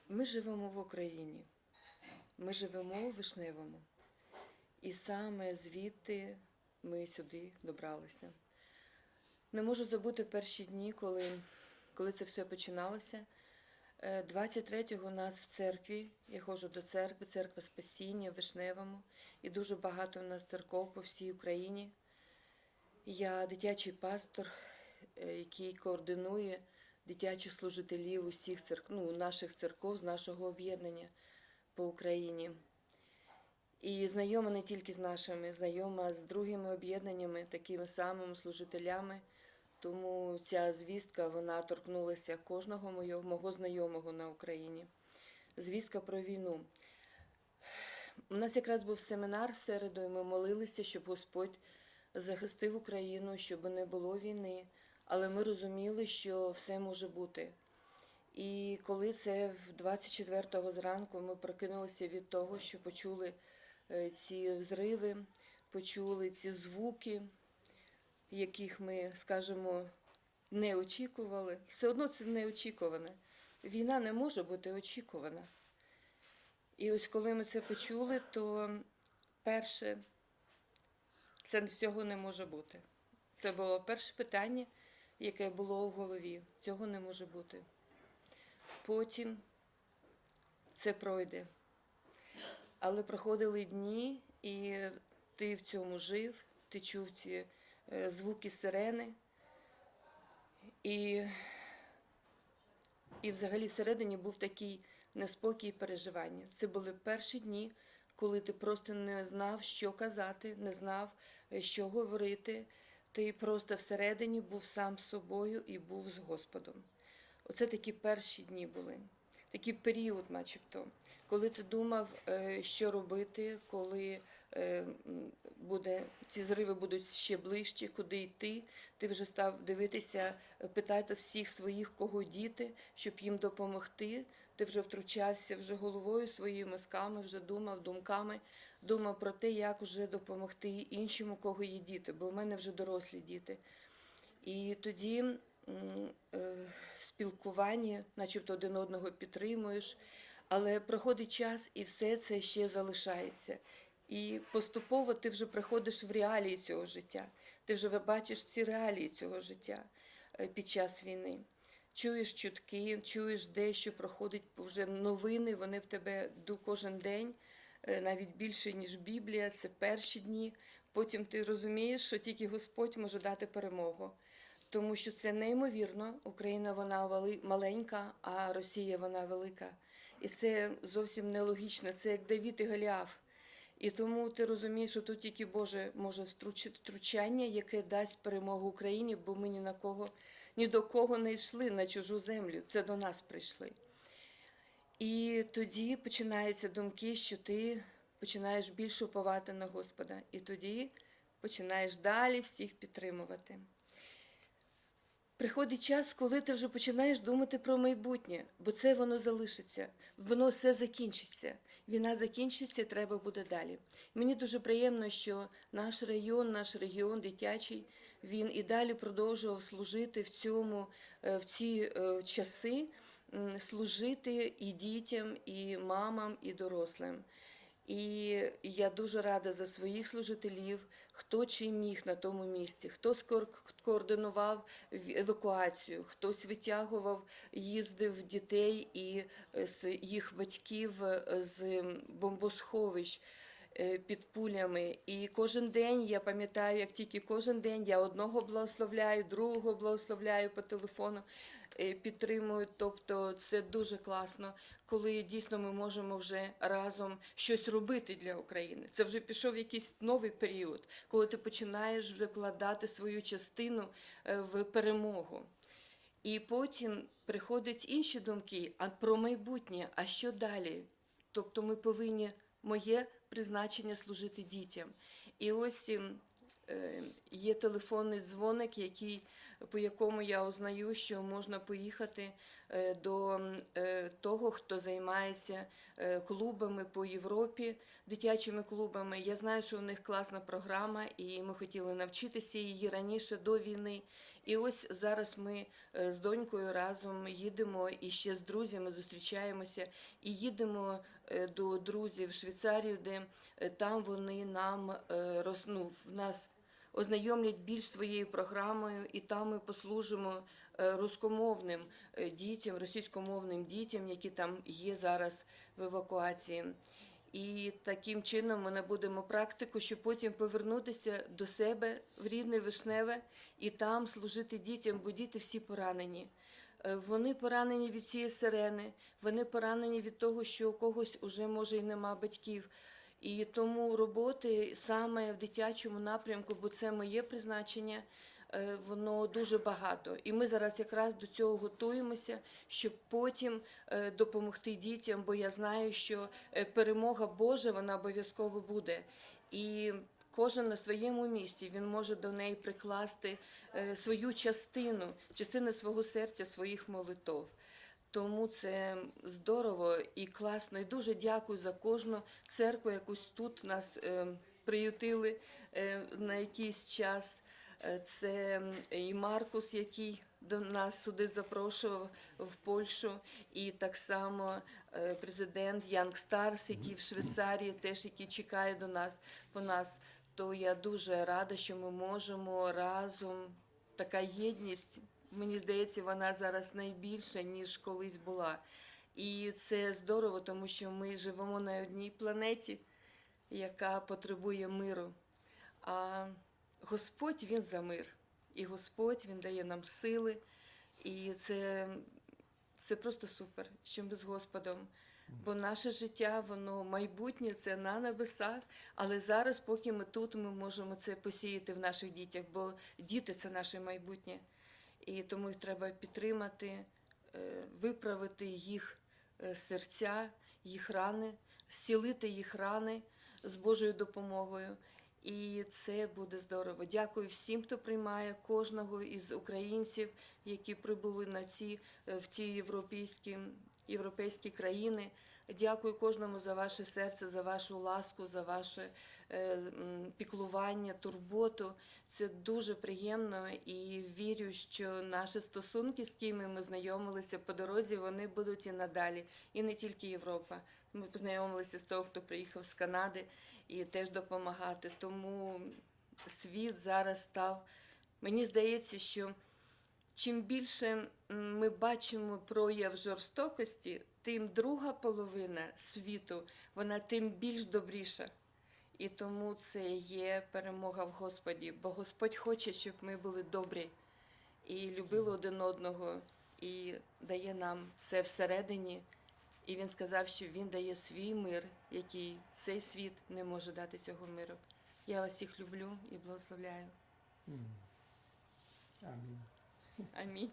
Ми живемо в Україні, ми живемо у Вишневому. І саме звідти ми сюди добралися. Не можу забути перші дні, коли це все починалося. 23-го у нас в церкві, я ходжу до церкви, церква Спасіння в Вишневому, і дуже багато у нас церков по всій Україні. Я дитячий пастор, який координує дитячих служителів усіх наших церков з нашого об'єднання по Україні. І знайома не тільки з нашими, знайома з другими об'єднаннями, такими самими служителями. Тому ця звістка, вона торкнулася кожного мого знайомого на Україні. Звістка про війну. У нас якраз був семінар в середу, і ми молилися, щоб Господь захистив Україну, щоб не було війни. Але ми розуміли, що все може бути. І коли це 24-го зранку ми прокинулися від того, що почули ці взриви, почули ці звуки, яких ми, скажімо, не очікували. Все одно це неочікуване. Війна не може бути очікувана. І ось коли ми це почули, то перше, цього не може бути. Це було перше питання, яке було в голові. Цього не може бути. Потім це пройде. Але проходили дні, і ти в цьому жив, ти чув ці звуки сирени. І взагалі всередині був такий неспокій і переживання. Це були перші дні, коли ти просто не знав, що казати, не знав, що говорити. Ти просто всередині був сам з собою і був з Господом. Оце такі перші дні були. Такий період, начебто, коли ти думав, що робити, коли ці зриви будуть ще ближче, куди йти. Ти вже став дивитися, питати всіх своїх, кого діти, щоб їм допомогти. Ти вже втручався вже головою, своїми мозками, вже думав про те, як вже допомогти іншому, кого є діти, бо в мене вже дорослі діти. І тоді в спілкуванні, начебто один одного підтримуєш, але проходить час і все це ще залишається. І поступово ти вже приходиш в реалії цього життя, ти вже бачиш ці реалії цього життя під час війни. Чуєш чутки, чуєш де, що проходить вже новини, вони в тебе кожен день, навіть більше, ніж Біблія, це перші дні. Потім ти розумієш, що тільки Господь може дати перемогу. Тому що це неймовірно, Україна вона маленька, а Росія вона велика. І це зовсім нелогічно, це як Давид і Голіаф. І тому ти розумієш, що тут тільки Боже може втручання, яке дасть перемогу Україні, бо ми ні до кого не йшли на чужу землю, це до нас прийшли. І тоді починаються думки, що ти починаєш більше уповати на Господа. І тоді починаєш далі всіх підтримувати. Приходить час, коли ти вже починаєш думати про майбутнє, бо це воно залишиться, воно все закінчиться. Війна закінчиться, треба буде далі. Мені дуже приємно, що наш регіон дитячий, він і далі продовжував служити в ці часи, служити і дітям, і мамам, і дорослим. І я дуже рада за своїх служителів, хто чим міг на тому місці, хто координував евакуацію, хтось витягував, їздив дітей і їх батьків з бомбосховищ під пулями. І кожен день, я пам'ятаю, як тільки кожен день я одного благословляю, другого благословляю по телефону, підтримую. Тобто це дуже класно, коли дійсно ми можемо вже разом щось робити для України. Це вже пішов якийсь новий період, коли ти починаєш викладати свою частину в перемогу. І потім приходять інші думки про майбутнє, а що далі? Тобто ми повинні, моє призначення служити дітям. І ось є телефонний дзвоник, який по якому я узнаю, що можна поїхати до того, хто займається клубами по Європі, дитячими клубами. Я знаю, що у них класна програма, і ми хотіли навчитися її раніше, до війни. І ось зараз ми з донькою разом їдемо і ще з друзями зустрічаємося і їдемо до друзів в Швейцарію, де там вони нам нас ознайомлять більш своєю програмою, і там ми послужимо рускомовним дітям, російськомовним дітям, які там є зараз в евакуації. І таким чином ми набудемо практику, щоб потім повернутися до себе в рідне Вишневе і там служити дітям, бо діти всі поранені. Вони поранені від цієї сирени, вони поранені від того, що у когось уже, може, і нема батьків. І тому роботи саме в дитячому напрямку, бо це моє призначення, воно дуже багато. І ми зараз якраз до цього готуємося, щоб потім допомогти дітям, бо я знаю, що перемога Божа, вона обов'язково буде. І кожен на своєму місці, він може до неї прикласти свою частину свого серця, своїх молитов. Тому це здорово і класно. І дуже дякую за кожну церкву, якусь тут нас приютили на якийсь час. Це і Маркус, який до нас сюди запрошував в Польщу, і так само президент Янг Старс, який в Швейцарії, теж який чекає до нас по нас. То я дуже рада, що ми можемо разом, така єдність, мені здається, вона зараз найбільша, ніж колись була. І це здорово, тому що ми живемо на одній планеті, яка потребує миру. А Господь, Він за мир. І Господь, Він дає нам сили. І це просто супер, що ми з Господом. Бо наше життя, воно майбутнє, це на небесах. Але зараз, поки ми тут, ми можемо це посіяти в наших дітях, бо діти – це наше майбутнє. І тому їх треба підтримати, виправити їх серця, їх рани, зцілити їх рани з Божою допомогою. І це буде здорово. Дякую всім, хто приймає, кожного із українців, які прибули в ці європейські країни. Дякую кожному за ваше серце, за вашу ласку, за ваше піклування, турботу. Це дуже приємно, і вірю, що наші стосунки, з ким ми знайомилися по дорозі, вони будуть і надалі. І не тільки Європа. Ми познайомилися з того, хто приїхав з Канади, і теж допомагати. Тому світ зараз став, мені здається, що чим більше ми бачимо прояв жорстокості, тим друга половина світу, вона тим більш добріша. І тому це є перемога в Господі. Бо Господь хоче, щоб ми були добрі і любили один одного, і дає нам це всередині. І Він сказав, що Він дає свій мир, який цей світ не може дати цього миру. Я вас всіх люблю і благословляю. Амінь. Амінь.